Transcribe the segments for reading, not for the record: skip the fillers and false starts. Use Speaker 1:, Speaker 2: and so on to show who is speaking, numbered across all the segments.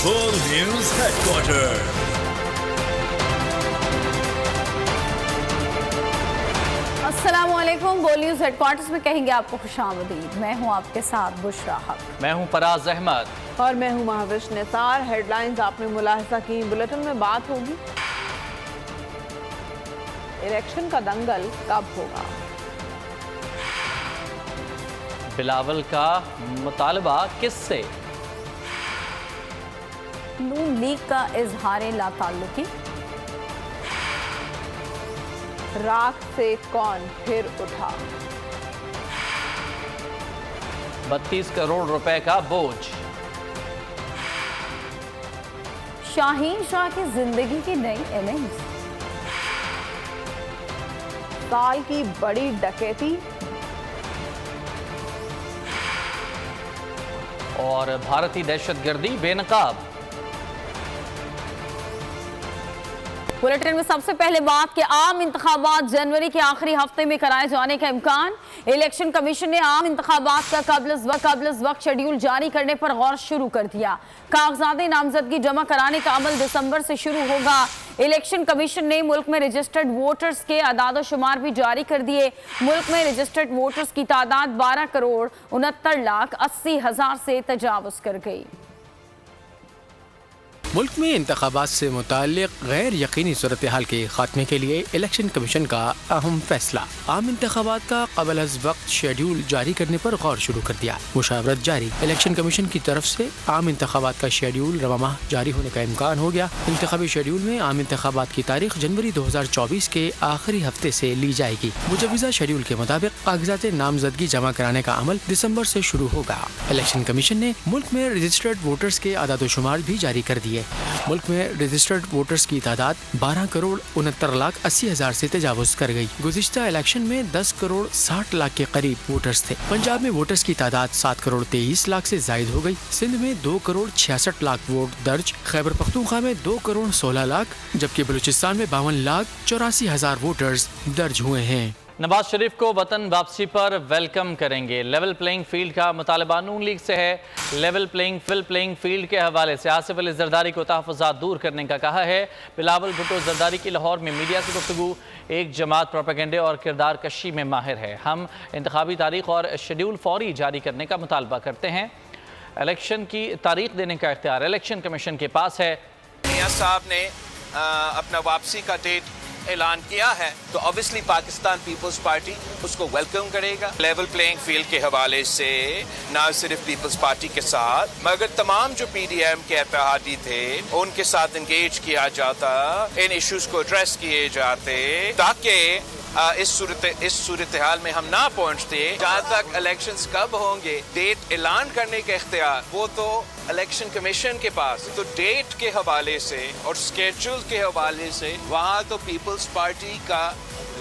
Speaker 1: World News Headquarters.
Speaker 2: अस्सलामुअलैकुम। बोल news headquarters में कहेंगे आपको खुशामदीद। मैं हूं आपके साथ बुशरा हक।
Speaker 3: मैं हूं फराज अहमद
Speaker 4: और मैं हूं महाविश निसार। हेडलाइंस आपने मुलाहिजा की। बुलेटिन में बात होगी इलेक्शन का दंगल कब होगा,
Speaker 3: बिलावल का मुतालबा किससे,
Speaker 2: नून लीग का इजहार लाताल्लुकी,
Speaker 4: राख से कौन फिर उठा,
Speaker 3: 32 करोड़ रुपए का बोझ,
Speaker 2: शाहीन शाह की जिंदगी की नई इनिंग्स,
Speaker 4: साल की बड़ी डकैती
Speaker 3: और भारतीय दहशतगर्दी बेनकाब।
Speaker 2: बुलेटिन में सबसे पहले बात कि आम इंतखाबात जनवरी के आखिरी हफ्ते में कराए जाने का इम्कान। इलेक्शन कमीशन ने आम इंतखाबात का कबल वक्त शेड्यूल जारी करने पर गौर शुरू कर दिया। कागजात नामजदगी जमा कराने का अमल दिसंबर से शुरू होगा। इलेक्शन कमीशन ने मुल्क में रजिस्टर्ड वोटर्स के अदाद शुमार भी जारी कर दिए। मुल्क में रजिस्टर्ड वोटर्स की तादाद 12,69,80,000 से तजावुज कर गई।
Speaker 5: मुल्क में इंतखाबात से मुताल्लिक गैर यकीनी सूरत हाल के खात्मे के लिए इलेक्शन कमीशन का अहम फैसला। आम इंतखाबात का कबल अज वक्त शेड्यूल जारी करने पर गौर शुरू कर दिया। मुशावरत जारी। इलेक्शन कमीशन की तरफ से आम इंतखाबात का शेड्यूल रवा माह जारी होने का इम्कान हो गया। इंतखाबी शेड्यूल में आम इंतखाबात की तारीख जनवरी 2024 के आखिरी हफ्ते से ली जाएगी। मुजवजा शेड्यूल के मुताबिक कागजात नामजदगी जमा कराने का अमल दिसंबर से शुरू होगा। इलेक्शन कमीशन ने मुल्क में रजिस्टर्ड वोटर्स के अदाद शुमार भी जारी कर दिए। मुल्क में रजिस्टर्ड वोटर्स की तादाद 12,69,80,000 से तजावुज कर गई। गुज़िश्ता इलेक्शन में 10,60,00,000 के करीब वोटर्स थे। पंजाब में वोटर्स की तादाद 7,23,00,000 से जायद हो गई। सिंध में 2,66,00,000 वोट दर्ज। खैबर पख्तूनख्वा में 2,16,00,000 जबकि बलूचिस्तान में 52,84,000 वोटर्स दर्ज हुए हैं।
Speaker 3: नवाज शरीफ को वतन वापसी पर वेलकम करेंगे। लेवल प्लेइंग फील्ड का मुतालबा नून लीग से है। लेवल प्लेइंग फील्ड के हवाले से आसिफ अली जरदारी को तहफ़्फ़ुज़ात दूर करने का कहा है। बिलावल भुट्टो जरदारी की लाहौर में मीडिया से गुफ्तगू। एक जमात प्रोपेगेंडे और किरदार कशी में माहिर है। हम इंतखाबी तारीख और शेड्यूल फौरी जारी करने का मुतालबा करते हैं। इलेक्शन की तारीख देने का इख्तियार इलेक्शन कमीशन के पास है।
Speaker 6: मियां साहब ने अपना वापसी का डेट ऐलान किया है तो ऑब्वियसली पाकिस्तान पीपल्स पार्टी उसको वेलकम करेगा। लेवल प्लेइंग फील्ड के हवाले से ना सिर्फ पीपल्स पार्टी के साथ मगर तमाम जो पीडीएम के इत्तेहादी थे उनके साथ इंगेज किया जाता, इन इश्यूज को एड्रेस किए जाते ताकि इस सूरत हाल में हम ना पहुंचते। जहाँ तक इलेक्शंस कब होंगे, डेट ऐलान करने का इख्तियार वो तो इलेक्शन कमीशन के पास। तो डेट के हवाले से और स्केड्यूल के हवाले से वहाँ तो पीपल्स पार्टी का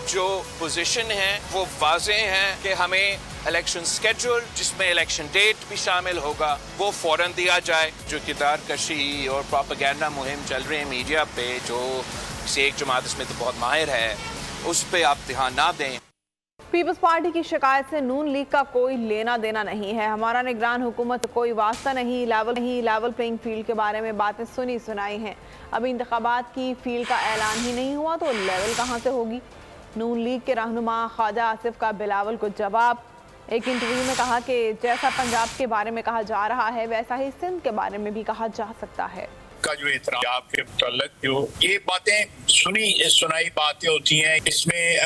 Speaker 6: जो पोजीशन है वो वाज़ेह है कि हमें इलेक्शन स्केड्यूल जिसमें इलेक्शन डेट भी शामिल होगा वो फौरन दिया जाए। जो किरदार कशी और प्रोपेगेंडा मुहिम चल रही है मीडिया पे, जो एक जमात इसमें तो बहुत माहिर है, उस पे आप ध्यान ना दें।
Speaker 4: पीपल्स पार्टी की शिकायत से नून लीग का कोई लेना देना नहीं है। हमारा निगरान हुकूमत कोई वास्ता नहीं। लेवल प्लेइंग फील्ड के बारे में बातें सुनी सुनाई हैं। अभी इंतखाबात की फील्ड का ऐलान ही नहीं हुआ तो लेवल कहाँ से होगी। नून लीग के रहनुमा ख्वाजा आसिफ का बिलावल को जवाब। एक इंटरव्यू में कहा कि जैसा पंजाब के बारे में कहा जा रहा है वैसा ही सिंध के बारे में भी कहा जा सकता है।
Speaker 7: का जो इतराब के मुताल्लिक जो ये बातें सुनाई बातें होती हैं, इसमें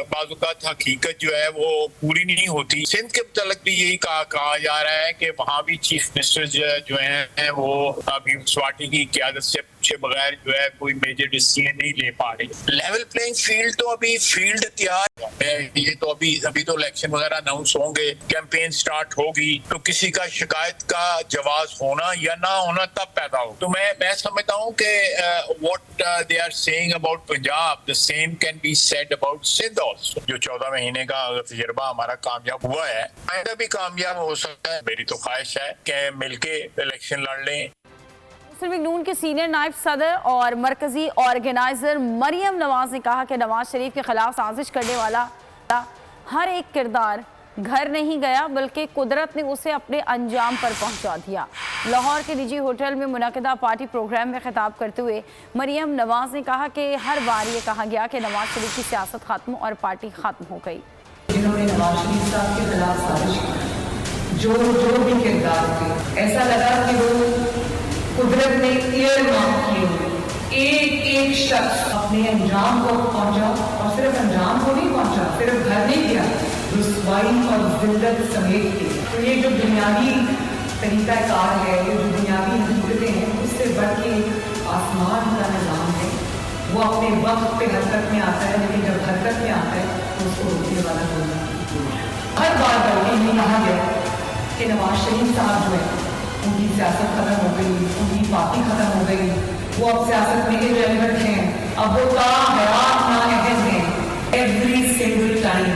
Speaker 7: बाज़-औक़ात हकीकत जो है वो पूरी नहीं होती। सिंध के मुताल्लिक भी यही कहा जा रहा है कि वहाँ भी चीफ मिनिस्टर जो हैं वो अभी स्वाटी की क़यादत से पूछे बगैर जो है कोई मेजर डिसीजन नहीं ले पा रही। लेवल प्लेइंग फील्ड तो अभी फील्ड तैयार है। ये तो अभी तो इलेक्शन वगैरह अनाउंस होंगे, कैंपेन स्टार्ट होगी तो किसी का शिकायत का जवाब होना या ना होना तब पैदा हो। तो मैं समझता हूँ कि what they are saying about Punjab the same can be said about Sindh also. जो 14 महीने का तजुर्बा हमारा कामयाब हुआ है, आइंदा भी कामयाब हो सकता है। मेरी तो ख्वाहिश है कि मिलके इलेक्शन लड़ लें।
Speaker 2: मुस्लिम लीग नून के सीनियर नायब सदर और मरकजी ऑर्गेनाइजर मरियम नवाज ने कहा कि नवाज शरीफ के खिलाफ साजिश करने वाला हर एक किरदार घर नहीं गया बल्कि कुदरत ने उसे अपने अंजाम पर पहुंचा दिया। लाहौर के निजी होटल में मुनक़िदा पार्टी प्रोग्राम में खिताब करते हुए मरियम नवाज ने कहा कि हर बार ये कहा गया कि नवाज शरीफ की सियासत खत्म और पार्टी खत्म हो गई।
Speaker 8: जिन्होंने नवाज शरीफ साहब के खिलाफ साजिश की, जो भी किरदार थे, ऐसा लगा कि वो कुदरत ने ईयर मार्क किए हुए एक शख्स अपने अंजाम को पहुंचा, और सिर्फ अंजाम को नहीं पहुंचा, सिर्फ घर नहीं किया, रुसवाई और जिल्लत समेत की। तो ये जो दुनियावी तरीका कार है, ये जो दुनियावी हकीकतें हैं, उससे बढ़ के आसमान का निज़ाम है। वो अपने वक्त पे हरकत में आता है, लेकिन जब हरकत में आता है तो उसको रोकने वाला कोई नहीं। हर बार बल्कि ये कहा गया कि नवाज शरीफ साहब जो है उनकी सियासत खत्म हो गई, उनकी पार्टी खत्म हो गई, वो अब सियासत में इररिलेवेंट हैं, अब वो ताहयात नाअहद हैं। एवरी सिंगल टाइम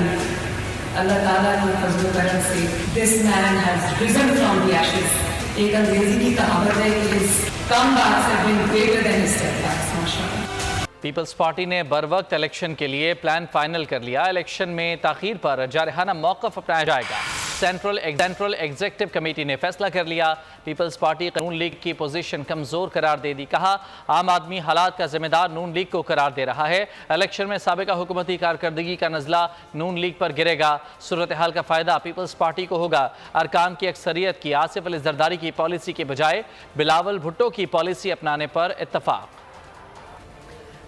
Speaker 8: अल्लाह ताला की फज़ल करम से this man has risen from the ashes. एक अंग्रेजी की कहावत है कि his comebacks have been greater than his setbacks. माशाअल्लाह।
Speaker 3: पीपल्स पार्टी ने बरवक्त इलेक्शन के लिए प्लान फाइनल कर लिया। इलेक्शन में ताखीर पर जारहाना मौक़िफ़ अपनाया जाएगा। सेंट्रल एग्जीक्यूटिव कमेटी ने फैसला कर लिया। पीपल्स पार्टी नून लीग की पोजीशन कमज़ोर करार दे दी। कहा आम आदमी हालात का जिम्मेदार नून लीग को करार दे रहा है। इलेक्शन में साबिका हुकूमती कारकर्दगी का नज़ला नून लीग पर गिरेगा। सूरत हाल का फ़ायदा पीपल्स पार्टी को होगा। अरकान की अक्सरियत की आसिफ अली जरदारी की पॉलिसी के बजाय बिलावल भुट्टो की पॉलिसी अपनाने पर इत्तफाक।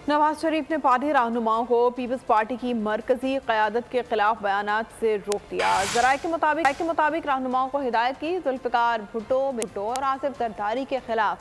Speaker 4: नवाज शरीफ ने पार्टी रहनुमाओं को पीपल्स पार्टी की मरकजी क़यादत के खिलाफ बयानात से रोक दिया। ज़राए के मुताबिक रहनुमाओं को हिदायत की जुल्फ़िकार भुट्टो और आसिफ जरदारी के खिलाफ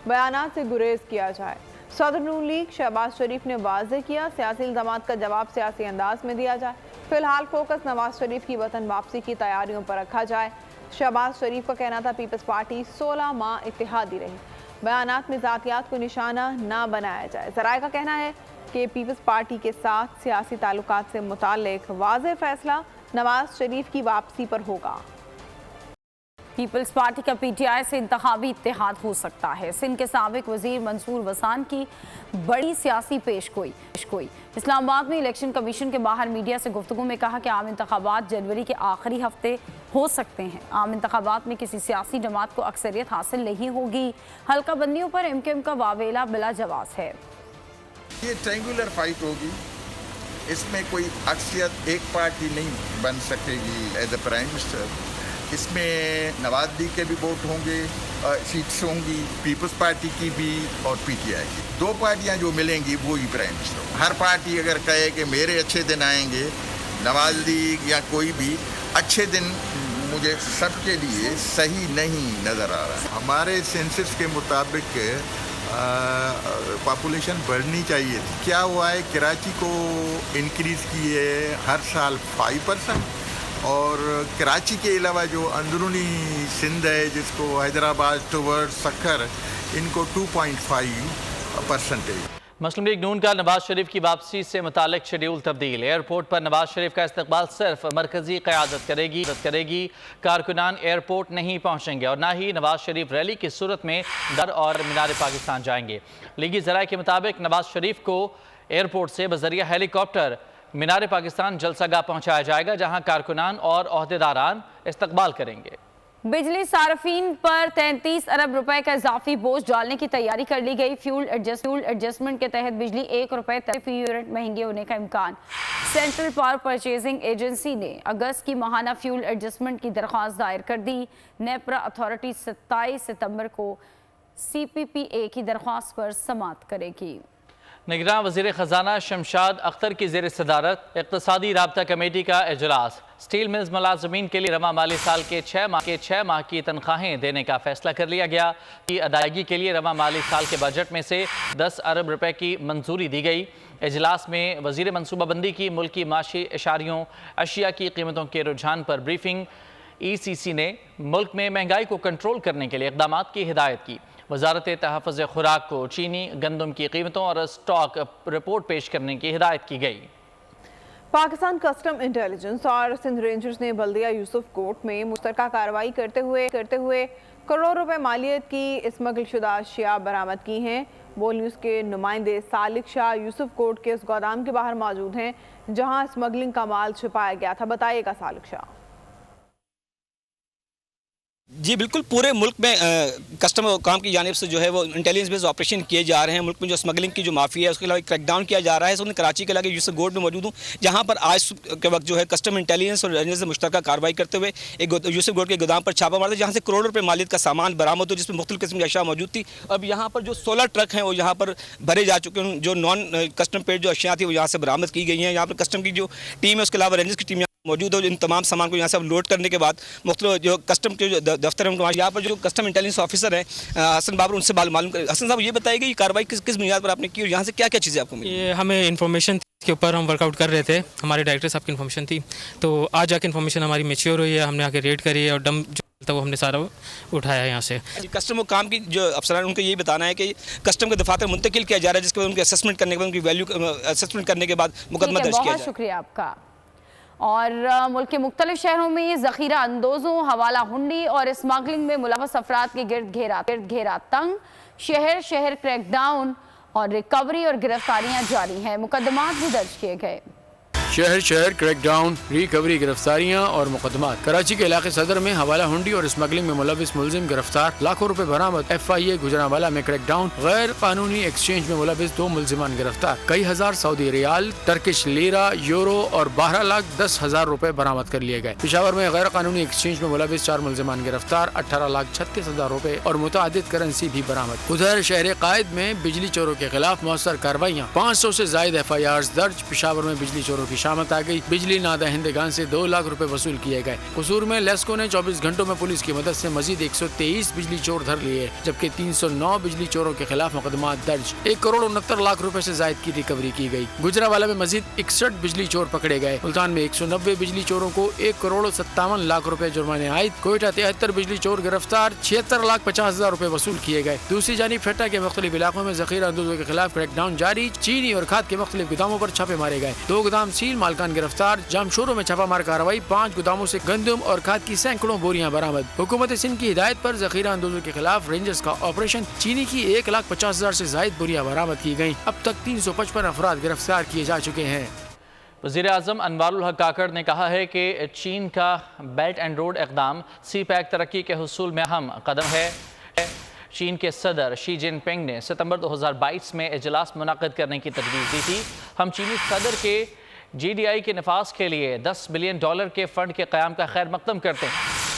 Speaker 4: बयानात से गुरेज किया जाए। सदर नून लीग शहबाज शरीफ ने वाज़ेह किया सियासी इल्ज़ामात का जवाब सियासी अंदाज में दिया जाए। फ़िलहाल फोकस नवाज शरीफ की वतन वापसी की तैयारियों पर रखा जाए। शहबाज शरीफ का कहना था पीपल्स पार्टी 16 माह इत्तेहादी रही, बयानात में ज़ातियात को निशाना ना बनाया जाए। ज़राए का कहना है कि पीपल्स पार्टी के साथ सियासी ताल्लुकात से मुताल्लिक वाज़ेह फैसला नवाज शरीफ की वापसी पर होगा।
Speaker 2: पीपल्स पार्टी का पीटीआई से इंतखाबी इत्तेहाद हो सकता है। सिंध के साबिक वजीर मंसूर वसान की बड़ी सियासी पेशगोई। इस्लामाबाद में इलेक्शन कमीशन के बाहर मीडिया से गुफ्तगू में कहा कि आम इंतखाबात जनवरी के आखिरी हफ्ते हो सकते हैं। आम इंतखाबात में किसी सियासी जमात को अक्सरियत हासिल नहीं होगी। हल्का बंदियों पर एमकेएम का वावेला बिला जवाब है।
Speaker 9: ये ट्रायंगुलर फाइट होगी, इसमें कोई अक्सरियत एक पार्टी नहीं बन सकेगी एज ए प्राइम मिनिस्टर। इसमें नवाज लीग के भी वोट होंगे, सीट्स होंगी पीपल्स पार्टी की भी और पीटीआई की। दो पार्टियां जो मिलेंगी वो ही प्राइम मिनिस्टर। हर पार्टी अगर कहे कि मेरे अच्छे दिन आएंगे, नवाज लीग या कोई भी, अच्छे दिन मुझे सबके लिए सही नहीं नज़र आ रहा है। हमारे सेंसस के मुताबिक पॉपुलेशन बढ़नी चाहिए थी। क्या हुआ है, कराची को इंक्रीज़ की है हर साल 5%, और कराची के अलावा जो अंदरूनी सिंध है जिसको हैदराबाद टुवर्ड सक्खर, इनको 2.5% है।
Speaker 3: मुस्लिम लीग नून का नवाज शरीफ की वापसी से मुतालिक शेड्यूल तब्दील। एयरपोर्ट पर नवाज शरीफ का इस्तकबाल सिर्फ मरकजी क़यादत करेगी। कारकुनान एयरपोर्ट नहीं पहुँचेंगे और न ही नवाज शरीफ रैली की सूरत में दर और मीनार पाकिस्तान जाएंगे। लीगी ज़राए के मुताबिक नवाज शरीफ को एयरपोर्ट से बजरिया हेलीकॉप्टर मीनार पाकिस्तान जलसागाह पहुँचाया जाएगा, जहाँ कारकुनान और ओहदेदारान इस्तकबाल करेंगे।
Speaker 2: बिजली सार्फिन पर 33 अरब रुपए का इजाफी बोझ डालने की तैयारी कर ली गई। फ्यूल एडजस्टमेंट के तहत बिजली 1 रुपए फी यूनिट महंगी होने का इम्कान। सेंट्रल पावर परचेजिंग एजेंसी ने अगस्त की माहाना फ्यूल एडजस्टमेंट की दरख्वास्त दायर कर दी। नेपरा अथॉरिटी 27 सितंबर को CPPA की दरख्वास्त पर समाअत करेगी।
Speaker 3: निगरान वज़ीर ख़जाना शमशाद अख्तर की ज़ेर सदारत इक़्तिसादी राब्ता कमेटी का इजलास। स्टील मिल्स मुलाज़मीन के लिए रवा माली साल के 6 माह की तनख्वाहें देने का फैसला कर लिया गया। की अदायगी के लिए रवा माली साल के बजट में से 10 अरब रुपए की मंजूरी दी गई। इजलास में वज़ीर मनसूबाबंदी की मुल्की माशी इशारियों अशिया की कीमतों के रुझान पर ब्रीफिंग। ECC ने मुल्क में महंगाई को कंट्रोल करने के लिए इक़दामात की हिदायत की। वजारत तहफ़्फ़ुज़ खुराक को चीनी गंदम की कीमतों और स्टॉक रिपोर्ट पेश करने की हिदायत की गई।
Speaker 4: पाकिस्तान कस्टम इंटेलिजेंस और सिंध रेंजर्स ने बल्दिया यूसुफ कोट में मुश्तरका कार्रवाई करते हुए करोड़ रुपए मालियत की स्मगल शुदा अशिया बरामद की हैं। बोल न्यूज़ के नुमाइंदे सालिक शाह यूसुफ कोट के उस गोदाम के बाहर मौजूद हैं जहां स्मगलिंग का माल छुपाया गया था। बताइएगा सालिक शाह।
Speaker 10: جی بالکل، پورے ملک میں کسٹم حکام کی جانب سے جو ہے وہ انٹیلیجنس بیس آپریشن کیے جا رہے ہیں. ملک میں جو اسمگلنگ کی جو مافیا ہے اس کے علاوہ کریک ڈاؤن کیا جا رہا ہے. میں کراچی کے علاقے یوسف گوڈ میں موجود ہوں, جہاں پر آج کے وقت جو ہے کسٹم انٹیلیجنس اور ریجنس سے مشترکہ کارروائی کرتے ہوئے ایک یوسف گوڈ کے گودام پر چھاپا مارا, جہاں سے کروڑوں روپے مالیت کا سامان برآمد ہو, جس میں مختلف قسم کی اشیاء موجود تھی. اب یہاں پر جو 16 ٹرک ہیں وہ یہاں پر بھرے جا چکے ہیں. جو نان کسٹم پیڈ جو اشیاء تھی وہ یہاں سے برآمد کی گئی ہیں. یہاں پر کسٹم کی جو ٹیم ہے اس کے علاوہ رینجرز کی ٹیم موجود ہے. ان تمام سامان کو یہاں سے لوڈ کرنے کے بعد مختلف جو کسٹم کے جو دفتر ہیں یہاں پر جو کسٹم انٹیلیجنس آفیسر ہیں حسن بابر, ان سے معلوم کریں. حسن صاحب, یہ بتائیے کہ یہ کارروائی کس بنیاد پر آپ نے کی اور یہاں سے کیا کیا چیزیں آپ کو ملی؟
Speaker 5: یہ ہمیں انفارمیشن کے اوپر ہم ورک آؤٹ کر رہے تھے, ہمارے ڈائریکٹر صاحب کی انفارمیشن تھی, تو آج جا کے انفارمیشن ہماری میچیور ہوئی ہے. ہم نے آ کے ریڈ کری اور ڈم جو تھا وہ ہم نے سارا اٹھایا یہاں سے.
Speaker 10: کسٹم و کام کی جو افسران ان کو یہی بتانا ہے کہ کسٹم کے دفاتر منتقل کیا جا رہا ہے, جس کے بعد ان کی اسسمنٹ کرنے کے بعد ان کی ویلیو اسسمنٹ کرنے کے بعد مقدمہ درج کیا جائے.
Speaker 2: بہت شکریہ آپ کا. اور ملک کے مختلف شہروں میں ذخیرہ اندوزوں, حوالہ ہنڈی اور اسمگلنگ میں ملوث افراد کے گرد گھیرا تنگ, شہر شہر کریک ڈاؤن اور ریکوری اور گرفتاریاں جاری ہیں. مقدمات بھی درج کیے گئے.
Speaker 5: شہر شہر کریک ڈاؤن, ریکوری, گرفتاریاں اور مقدمات. کراچی کے علاقے صدر میں حوالہ ہنڈی اور اسمگلنگ میں ملوث ملزم گرفتار, لاکھوں روپے برآمد. FIA گجرانوالہ میں کریک ڈاؤن, غیر قانونی ایکسچینج میں ملوث 2 ملزمان گرفتار. کئی ہزار سعودی ریال, ٹرکش لیرہ, یورو اور 12,10,000 روپے برآمد کر لیے گئے. پشاور میں غیر قانونی ایکسچینج میں ملوث 4 ملزمان گرفتار, 18,36,000 روپے اور متعدد کرنسی بھی برآمد. ادھر شہر قائد میں بجلی چوروں کے خلاف مؤثر کارروائیاں, 500 سے زائد FIRs درج. پشاور میں بجلی چوروں کی شامت آ گئی. بجلی نادہندگان سے 2 لاکھ روپے وصول کیے گئے. قصور میں لیسکو نے 24 گھنٹوں میں پولیس کی مدد سے مزید 123 بجلی چور دھر لیے, جبکہ 309 بجلی چوروں کے خلاف مقدمات درج. 1,69,00,000 روپے سے زائد کی ریکوری کی گئی. گجرانوالہ میں مزید 61 بجلی چور پکڑے گئے. ملتان میں 190 بجلی چوروں کو 1,57,00,000 روپے جرمانے عائد. کوئٹہ 73 بجلی چور گرفتار, 76,50,000 روپے وصول کیے گئے. دوسری جانب فیٹا کے مختلف علاقوں میں ذخیرہ اندوزوں کے خلاف کریک ڈاؤن جاری. چینی اور کھاد کے مختلف گوداموں پر چھاپے مارے گئے. 2 گودام سیل, مالکان گرفتار. جامشوروں میں چھاپا مار کارروائی, 5 گوداموں سے گندم اور کھاد کی سینکڑوں بوریاں برآمد. حکومت سندھ کی ہدایت پر ذخیرہ اندوزوں کے خلاف رینجرز کا آپریشن. چینی کی 1,50,000 سے زائد بوریاں برآمد کی گئیں. اب تک 355 افراد گرفتار کیے جا چکے ہیں.
Speaker 3: وزیر اعظم انوار الحق کاکڑ نے کہا ہے کہ چین کا بیلٹ اینڈ روڈ اقدام سی پیک ترقی کے حصول میں اہم قدم ہے. چین کے صدر شی جن پنگ نے ستمبر 2022 میں اجلاس منعقد کرنے کی تجویز دی تھی. ہم چینی صدر کے GDI کے نفاذ کے لیے $10 بلین کے فنڈ کے قیام کا خیر مقدم کرتے ہیں.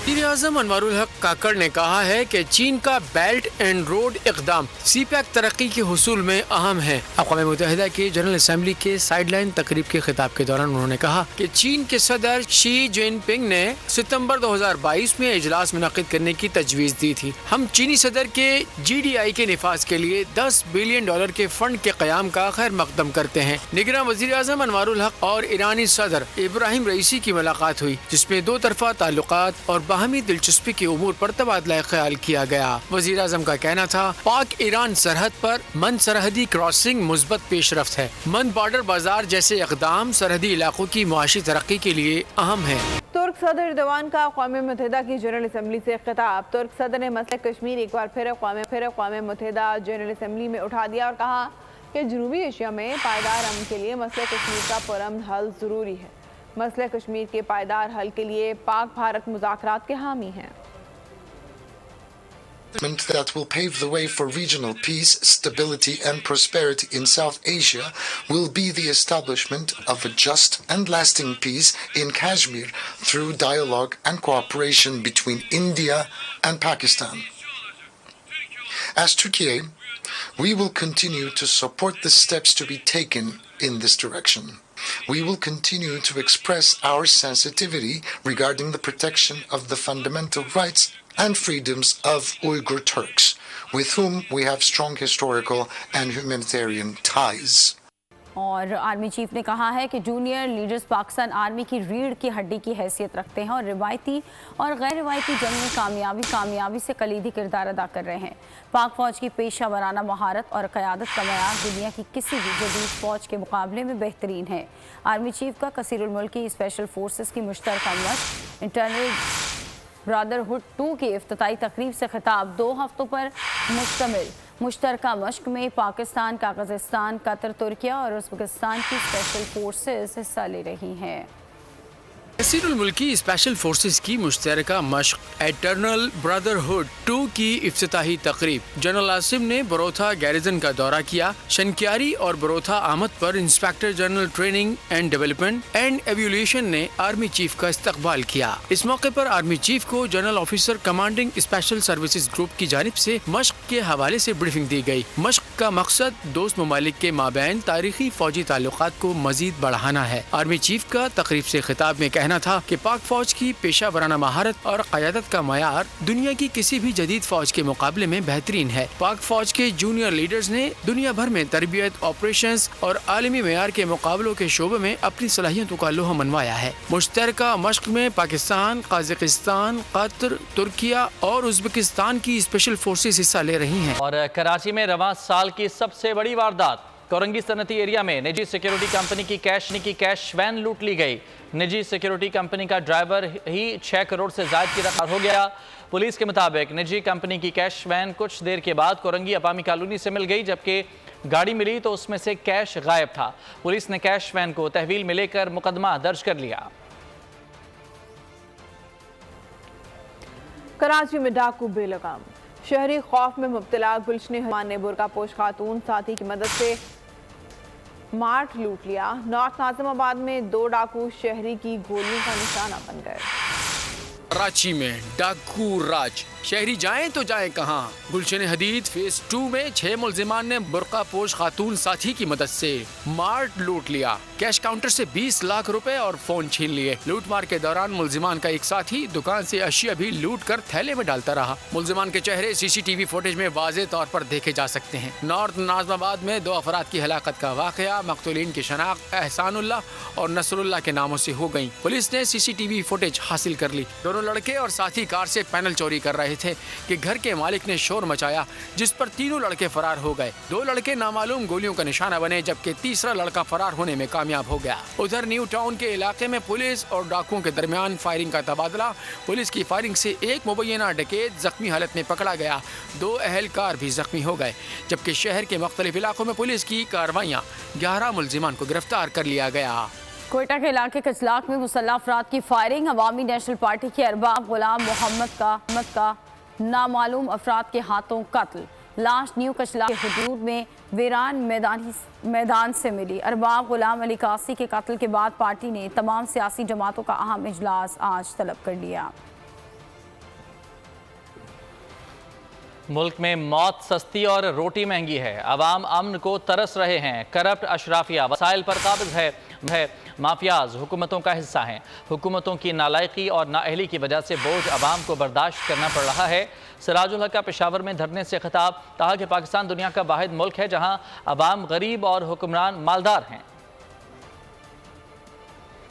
Speaker 5: وزیر اعظم انوار الحق کاکڑ نے کہا ہے کہ چین کا بیلٹ اینڈ روڈ اقدام سی پیک ترقی کے حصول میں اہم ہے. اقوام متحدہ کی جنرل اسمبلی کے سائیڈ لائن تقریب کے خطاب کے دوران انہوں نے کہا کہ چین کے صدر شی جن پنگ نے ستمبر 2022 میں اجلاس منعقد کرنے کی تجویز دی تھی. ہم چینی صدر کے GDI کے نفاذ کے لیے $10 بلین کے فنڈ کے قیام کا خیر مقدم کرتے ہیں. نگراں وزیر اعظم انوار الحق اور ایرانی صدر ابراہیم رئیسی کی ملاقات ہوئی, جس میں 2 طرفہ تعلقات اور باہمی دلچسپی کے امور پر تبادلہ خیال کیا گیا. وزیر اعظم کا کہنا تھا پاک ایران سرحد پر من سرحدی کراسنگ مثبت پیش رفت ہے. من بارڈر بازار جیسے اقدام سرحدی علاقوں کی معاشی ترقی کے لیے اہم ہے.
Speaker 4: ترک صدر ایردوان کا اقوام متحدہ کی جنرل اسمبلی سے خطاب. ترک صدر نے مسئلہ کشمیر ایک بار پھر اقوام متحدہ جنرل اسمبلی میں اٹھا دیا اور کہا کہ جنوبی ایشیا میں پائیدار امن کے لیے مسئلہ کشمیر کا پرامن حل ضروری ہے. مسئلہ کشمیر کے پائیدار حل کے لیے پاک بھارت مذاکرات کے حامی ہیں.
Speaker 11: That will pave the way for regional peace, stability and prosperity in South Asia will be the establishment of a just and lasting peace in Kashmir through dialogue and cooperation between India and Pakistan. As Turkey, we will continue to support the steps to be taken in this direction. We will continue to express our sensitivity regarding the protection of the fundamental rights and freedoms of Uyghur Turks, with whom we have strong historical and humanitarian ties.
Speaker 2: اور army chief نے کہا ہے کہ junior leaders Pakistan army کی ریڑھ کی ہڈی کی حیثیت رکھتے ہیں اور روایتی اور غیر روایتی جنگ میں کامیابی سے کلیدی کردار ادا کر رہے ہیں. پاک فوج کی پیشہ ورانہ مہارت اور قیادت کا معیار دنیا کی کسی بھی جدید فوج کے مقابلے میں بہترین ہے. آرمی چیف کا کثیر الملکی اسپیشل فورسز کی مشترکہ مشق انٹرنل برادرہڈ 2 کی افتتاحی تقریب سے خطاب. 2 ہفتوں پر مشتمل مشترکہ مشق میں پاکستان، قازقستان، قطر، ترکیہ اور ازبکستان کی اسپیشل فورسز حصہ لے رہی ہیں.
Speaker 5: कसीर मुल्की स्पेशल फोर्सेस की मुश्तरका मश्क एटर्नल ब्रदरहुड 2 की इफ्तिताही तकरीब। जनरल आसिम ने बरोथा गैरिजन का दौरा किया। शनक्यारी और बरोथा आमद पर inspector general training and development and aviation ने आर्मी चीफ का इस्तकबाल किया। इस मौके पर आर्मी चीफ को general officer commanding special services group की जानिब से मश्क के हवाले से ब्रीफिंग दी गई। मश्क का मकसद दोस्त ममालिक के माबैन तारीखी फौजी ताल्लुकात को मजीद बढ़ाना है। आर्मी चीफ का तकरीब से खिताब में कहना था कि पाक फौज की पेशा वराना महारत और क़यादत का मयार दुनिया की किसी भी जदीद फौज के मुकाबले में बेहतरीन है। पाक फौज के जूनियर लीडर्स ने दुनिया भर में तरबियत, ऑपरेशंस और आलमी मयार के मुकाबलों के शोबे में अपनी सलाहियतों का लोहा मनवाया है। मुश्तरका मश्क में पाकिस्तान, कजाकिस्तान, कतर, तुर्किया और उज़्बेकिस्तान की स्पेशल फोर्सेस हिस्सा ले रही हैं।
Speaker 3: और कराची में रवां साल की सबसे बड़ी वारदात, कोरंगी सनती एरिया में निजी सिक्योरिटी कंपनी की कैश वैन लूट ली गई। निजी सिक्योरिटी कंपनी का ड्राइवर ही 6 करोड़ से ज़ायद की रकम हो गया। पुलिस के मुताबिक निजी कंपनी की कैश वैन कुछ देर के बाद कोरंगी अपामी कॉलोनी से मिल गई, जबकि गाड़ी मिली तो उसमें से कैश गायब था। पुलिस ने कैश वैन को तहवील में लेकर मुकदमा दर्ज कर लिया।
Speaker 4: कराची में डाकू बेलगाम, शहरी खौफ में मुब्तला गुलशन हमान ने बुरकापोश खातून साथी की मदद से मार्ट लूट लिया। नॉर्थ नाजिमाबाद में 2 डाकू शहरी की गोलियों का निशाना बन गए।
Speaker 5: कराची में डाकू राज, शहरी जाएं तो जाएं कहां। गुलशन हदीद फेज 2 में 6 मुल्जिमान ने बुर्का पोश खातून साथी की मदद से मार्ट लूट लिया। कैश काउंटर से 20 लाख रुपए और फोन छीन लिए। लूट मार के दौरान मुल्जिमान का एक साथी दुकान से अशिया भी लूट कर थैले में डालता रहा। मुल्जिमान के चेहरे सीसीटीवी फुटेज में वाज़े तौर पर देखे जा सकते हैं। नॉर्थ नाज़िमाबाद में 2 अफराद की हलाकत का वाक़या, मक़तूलीन की शनाख्त एहसानुल्लाह और नसरुल्लाह के नामों से हो गई। पुलिस ने सीसीटीवी फुटेज हासिल कर ली। दोनों लड़के और साथी कार से पैनल चोरी कर रहे थे कि घर के मालिक ने शोर मचाया, जिस पर तीनों लड़के फरार हो गए। 2 लड़के नामालूम गोलियों का निशाना बने, जबकि तीसरा लड़का फरार होने में कामयाब हो गया। उधर न्यू टाउन के इलाके में पुलिस और डाकुओं के दरमियान फायरिंग का तबादला। पुलिस की फायरिंग से एक मुबैना डकैत जख्मी हालत में पकड़ा गया। 2 अहलकार भी जख्मी हो गए, जबकि शहर के मुख्तलिफ इलाकों में पुलिस की कार्रवाइयाँ 11 मुल्जिमान को गिरफ्तार कर लिया गया।
Speaker 2: कोयटा के इलाके कचलाक में मुसल्लह अफराद की फायरिंग। अवामी नेशनल पार्टी के अरबाब गुलाम मोहम्मद का नामालूम अफराद के हाथों कत्ल। लाश न्यू कचलाक के हुदूद में वीरान मैदान से मिली। अरबाब गुलाम अली कासी के कत्ल के बाद पार्टी ने तमाम सियासी जमातों का अहम इजलास आज तलब कर लिया।
Speaker 3: मुल्क में मौत सस्ती और रोटी महंगी है। अवाम अमन को तरस रहे हैं। करप्ट अशराफिया वसाइल पर काबिज है। माफियाज हुकूमतों का हिस्सा हैं। हुकूमतों की नालायकी और नाअहली की वजह से बोझ अवाम को बर्दाश्त करना पड़ रहा है। सिराजुल हक का पेशावर में धरने से खिताब, कहा कि पाकिस्तान दुनिया का वाहिद मुल्क है जहां अवाम गरीब और हुक्मरान मालदार हैं।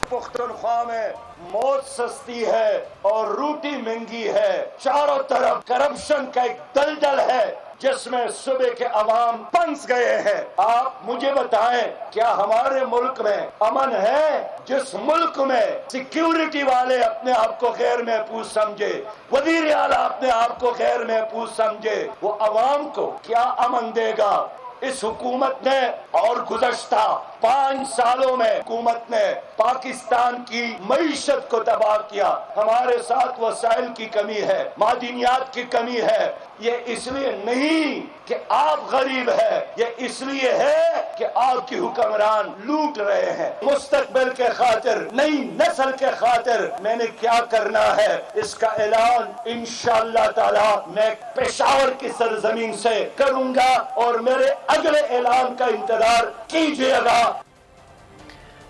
Speaker 12: पुख्तनख्वा में मौत सस्ती है और रोटी महंगी है। चारों तरफ करप्शन का एक दलदल है जिसमें सुबह के अवाम फंस गए हैं। आप मुझे बताएं, क्या हमारे मुल्क में अमन है? जिस मुल्क में सिक्योरिटी वाले अपने आप को गैर महफूज समझे, वजीर आला अपने आप को गैर महफूज समझे, वो अवाम को क्या अमन देगा? इस हुकूमत ने और गुज़श्ता 5 सालों में हुकूमत ने पाकिस्तान की मईशत को तबाह किया। हमारे साथ वसाइल की कमी है, मादिनियात की कमी है। ये इसलिए नहीं कि आप गरीब है, ये इसलिए है कि आपकी हुक्मरान लूट रहे हैं। मुस्तकबिल के खातिर, नई नस्ल के खातिर मैंने क्या करना है, इसका ऐलान इंशाअल्लाह ताला मैं पेशावर की सरजमीन से करूंगा और मेरे अगले ऐलान का इंतजार कीजिएगा।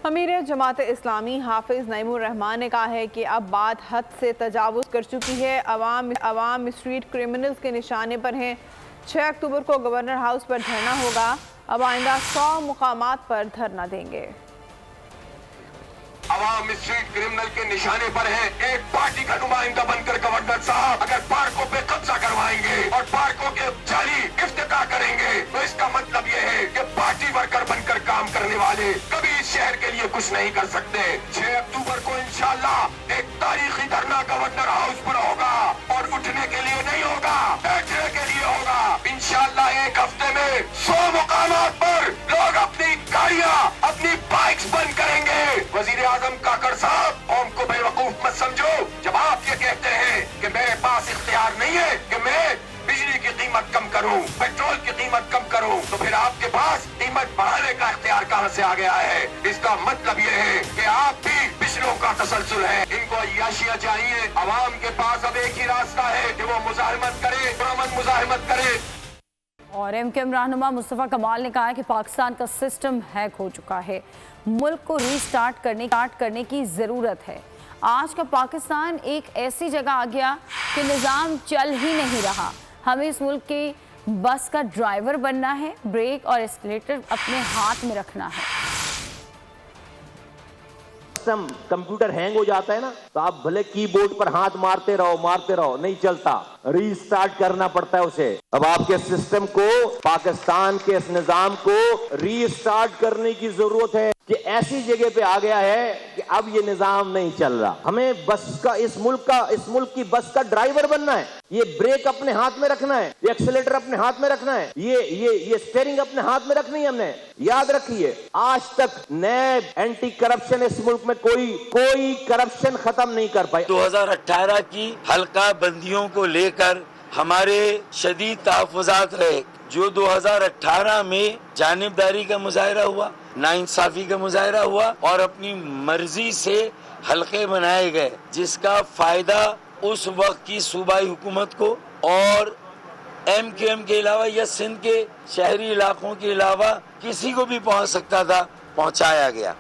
Speaker 4: अमीर जमात इस्लामी हाफिज नईमुर रहमान ने कहा है कि अब बात हद से तजावुज़ कर चुकी है। अवाम स्ट्रीट क्रिमिनल्स के निशाने पर हैं। 6 अक्टूबर को गवर्नर हाउस पर धरना होगा। अब आइंदा 100 मुकामात पर धरना देंगे।
Speaker 13: अवाम स्ट्रीट क्रिमिनल के निशाने पर है। एक पार्टी का नुमाइंदा बनकर गवर्नर साहब अगर पार्कों पे कब्जा करवाएंगे और पार्कों के जाली इफ्तिताह करेंगे तो इसका मतलब ये है कि पार्टी वर्कर बनकर काम करने वाले कभी इस शहर के लिए कुछ नहीं कर सकते। 6 अक्टूबर को इंशाअल्लाह एक तारीखी धरना गवर्नर हाउस पर होगा और उठने के लिए नहीं होगा, बैठने के लिए होगा। इंशाअल्लाह एक हफ्ते में 100 मुकामात पर लोग अपनी गाड़ियां, अपनी बाइक्स बंद करेंगे। वजीर आजम काकड़ साहब कौम को इसका मतलब ये है कि आप भी पिछलों का तसलसल है। इनको अय्याशियां चाहिए। अवाम के पास अब एक ही रास्ता है कि वो मुजाहिमत करे, पुरअमन मुजाहिमत करे।
Speaker 2: और एमकेएम रहनुमा मुस्तफ़ा कमाल ने कहा है कि पाकिस्तान का सिस्टम हैक हो चुका है, मुल्क को रीस्टार्ट करने की ज़रूरत है। आज का पाकिस्तान एक ऐसी जगह आ गया कि निज़ाम चल ही नहीं रहा। हमें इस मुल्क के बस का ड्राइवर बनना है, ब्रेक और एस्केलेटर अपने हाथ में रखना है।
Speaker 14: कंप्यूटर हैंग हो जाता है ना, तो आप भले कीबोर्ड पर हाथ मारते रहो, नहीं चलता, रीस्टार्ट करना पड़ता है उसे। अब आपके सिस्टम को, पाकिस्तान के इस निजाम को रीस्टार्ट करने की जरूरत है कि ऐसी जगह पे आ गया है कि अब ये निजाम नहीं चल रहा। हमें बस का, इस मुल्क की बस का ड्राइवर बनना है। ये ब्रेक अपने हाथ में रखना है, ये एक्सीलेटर अपने हाथ में रखना है, ये स्टीयरिंग अपने हाथ में रखनी है। हमने याद रखिए, आज तक नैब, एंटी करप्शन इस मुल्क में कोई करप्शन खत्म नहीं कर पाई।
Speaker 15: 2018 की हल्का बंदियों को लेकर हमारे शदीद तहफ़्फ़ुज़ात रहे। जो 2018 में जानिबदारी का मुजाहिरा हुआ, नाइंसाफी का मुजाहिरा हुआ और अपनी मर्जी से हल्के बनाए गए, जिसका फायदा उस वक्त की सूबाई हुकूमत को और एमकेएम के अलावा या सिंध के शहरी इलाकों के अलावा किसी को भी पहुंच सकता था, पहुंचाया गया।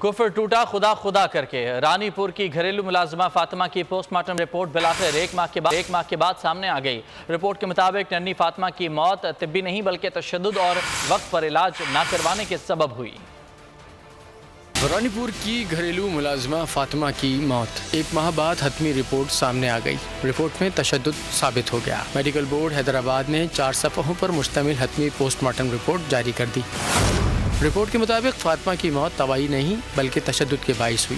Speaker 3: कुफर टूटा खुदा करके। रानीपुर की घरेलू मुलाजिमा फातिमा की पोस्टमार्टम रिपोर्ट बिलाखिर एक माह के बाद सामने आ गई। रिपोर्ट के मुताबिक नन्ही फातिमा की मौत तिब्बी नहीं बल्कि तशद्दुद और वक्त पर इलाज न करवाने के सबब हुई।
Speaker 5: रानीपुर की घरेलू मुलाजिमा फातिमा की मौत एक माह बाद हतमी रिपोर्ट सामने आ गई। रिपोर्ट में तशद्दुद साबित हो गया। मेडिकल बोर्ड हैदराबाद ने 4 सफ़हों पर मुश्तमिल हतमी पोस्टमार्टम रिपोर्ट जारी कर दी। रिपोर्ट के मुताबिक फातिमा की मौत तबाही नहीं बल्कि तशद्दुद के बाइस हुई।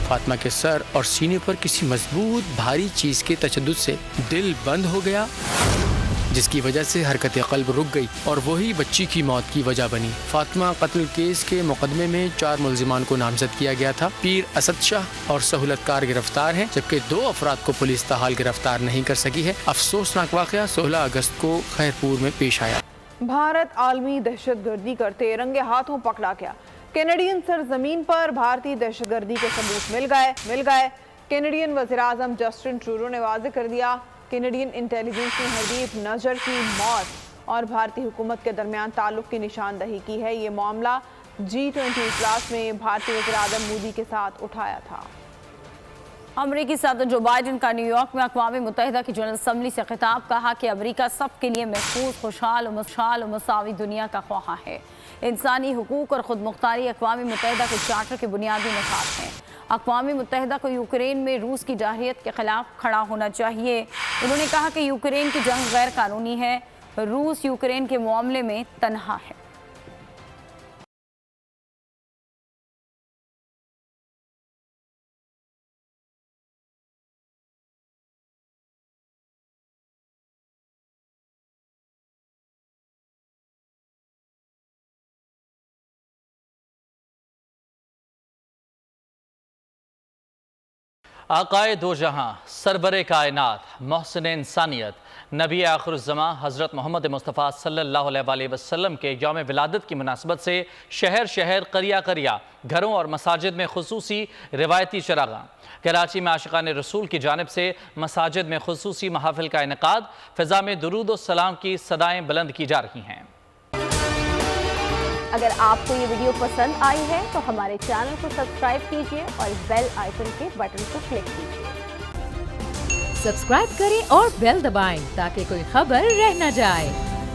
Speaker 5: फातिमा के सर और सीने पर किसी मजबूत भारी चीज़ के तशद्दुद से दिल बंद हो गया, जिसकी वजह से हरकत क़ल्ब रुक गई और वही बच्ची की मौत की वजह बनी। फातिमा कत्ल केस के मुकदमे में 4 मुलजिमान को नामजद किया गया था। पीर असद शाह और सहूलतकार गिरफ्तार हैं, जबकि 2 अफराद को पुलिस ताहाल गिरफ्तार नहीं कर सकी है। अफसोसनाक वाक़या 16 अगस्त को खैरपुर में पेश आया।
Speaker 4: भारत आलमी दहशतगर्दी करते रंगे हाथों पकड़ा गया। कैनेडियन सरजमीन पर भारतीय दहशतगर्दी के सबूत मिल गए। कैनेडियन वज़ीर-ए-आज़म जस्टिन ट्रूडो ने वाज़ेह कर दिया, कैनेडियन इंटेलिजेंस ने हरदीप नजर की मौत और भारतीय हुकूमत के दरमियान ताल्लुक की निशानदही की है। ये मामला G20 इजलास में भारतीय वज़ीर-ए-आज़म मोदी के साथ उठाया था।
Speaker 2: अमरीकी सदर जो बाइडन का न्यूयॉर्क में अक़वाम मुत्तहिदा की जनरल असम्बली से खिताब, कहा कि अमरीका सबके लिए महफूज, खुशहाल और मसावी दुनिया का ख्वाह है। इंसानी हुकूक और खुद मुख्तारी अक़वाम मुत्तहिदा के चार्टर के बुनियादी निकात हैं। अक़वाम मुत्तहिदा को यूक्रेन में रूस की जारहियत के खिलाफ खड़ा होना चाहिए। उन्होंने कहा कि यूक्रेन की जंग गैर कानूनी है, रूस यूक्रेन के मामले में तन्हा है।
Speaker 3: आकाए दो जहां, सरबरे कायनात, मोहसिन इंसानियत, नबी आखिरुज़्ज़मां हज़रत मोहम्मद मुस्तफ़ा सल्लल्लाहु अलैहि वसल्लम के यौम विलादत की मुनासबत से शहर शहर, करिया करिया, घरों और मसाजिद में खुसूसी रिवायती चरागां। कराची में आशिकान रसूल की जानिब से मसाजिद में खुसूसी महफिल का इनेकाद, फ़िज़ा में दुरूद व सलाम की सदाएँ बुलंद की जा रही हैं।
Speaker 2: अगर आपको ये वीडियो पसंद आई है तो हमारे चैनल को सब्सक्राइब कीजिए और बेल आइकन के बटन को क्लिक कीजिए।
Speaker 16: सब्सक्राइब करें और बेल दबाएं ताकि कोई खबर रह न जाए।